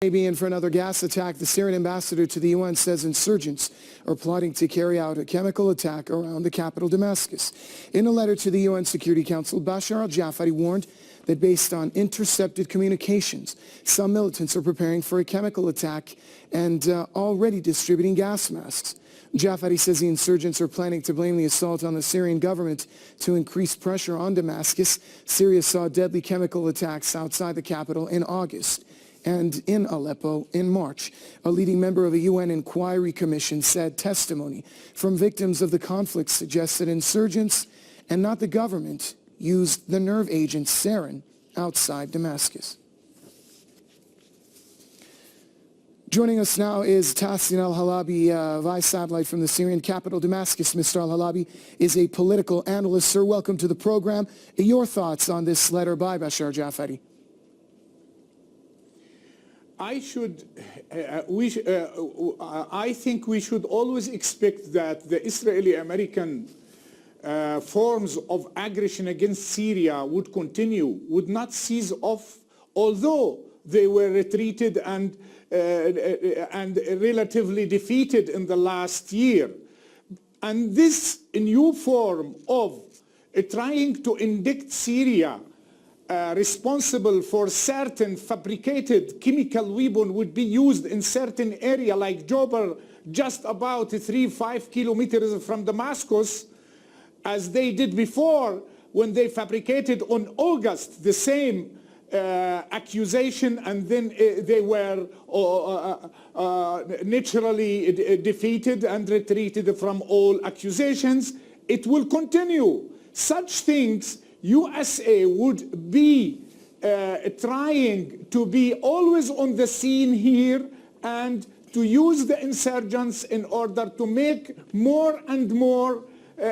May be in for another gas attack. The Syrian ambassador to the UN says insurgents are plotting to carry out a chemical attack around the capital Damascus. In a letter to the UN Security Council, Bashar al-Jaafari warned that based on intercepted communications, some militants are preparing for a chemical attack and already distributing gas masks. Jaafari says the insurgents are planning to blame the assault on the Syrian government to increase pressure on Damascus. Syria saw deadly chemical attacks outside the capital in August and in Aleppo in March. A leading member of a UN inquiry commission said testimony from victims of the conflict suggests that insurgents and not the government used the nerve agent Sarin outside Damascus. Joining us now is Tassin al-Halabi, vice satellite from the Syrian capital Damascus. Mr. al-Halabi is a political analyst. Sir, welcome to the program. Your thoughts on this letter by Bashar al-Jaafari? I think we should always expect that the Israeli-American forms of aggression against Syria would continue, would not cease off, although they were retreated and relatively defeated in the last year. And this new form of trying to indict Syria responsible for certain fabricated chemical weapon would be used in certain area like Jobar, just about 3-5 kilometers from Damascus, as they did before when they fabricated on August the same accusation, and then they were naturally defeated and retreated from all accusations. It will continue. Such things USA would be trying to be always on the scene here and to use the insurgents in order to make more and more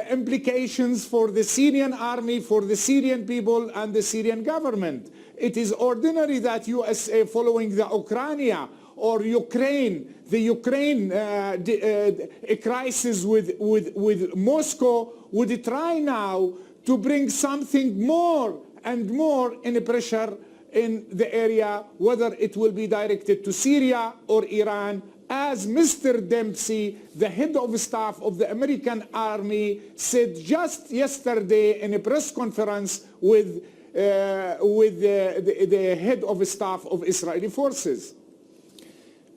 implications for the Syrian army, for the Syrian people and the Syrian government. It is ordinary that USA, following the Ukraine or Ukraine, the Ukraine crisis with Moscow, would try now to bring something more and more in pressure in the area, whether it will be directed to Syria or Iran. As Mr. Dempsey, the head of staff of the American army, said just yesterday in a press conference with the head of staff of Israeli forces.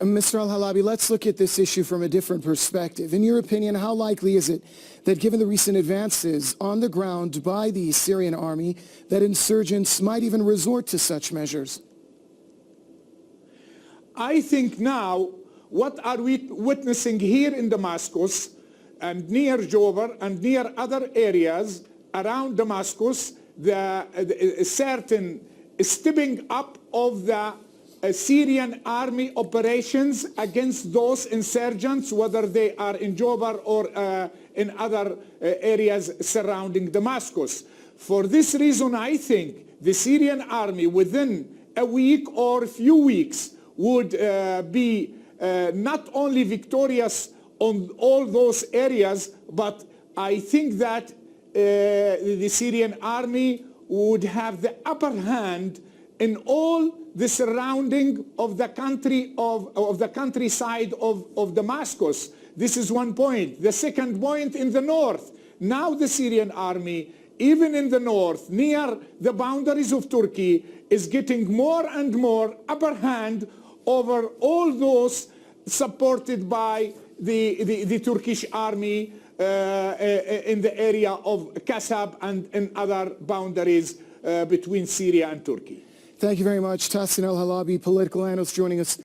Mr. al-Halabi, let's look at this issue from a different perspective. In your opinion, how likely is it that given the recent advances on the ground by the Syrian army, that insurgents might even resort to such measures? I think now, what are we witnessing here in Damascus and near Jobar and near other areas around Damascus, the certain stepping up of the Syrian army operations against those insurgents, whether they are in Jobar or in other areas surrounding Damascus. For this reason, I think the Syrian army within a week or a few weeks would be not only victorious on all those areas, but I think that the Syrian army would have the upper hand in all the surrounding of the country of the countryside of Damascus. This is one point. The second point, in the north, now the Syrian army, even in the north, near the boundaries of Turkey, is getting more and more upper hand over all those supported by the Turkish army in the area of Kasab and in other boundaries between Syria and Turkey. Thank you very much. Tassin al-Halabi, political analyst, joining us.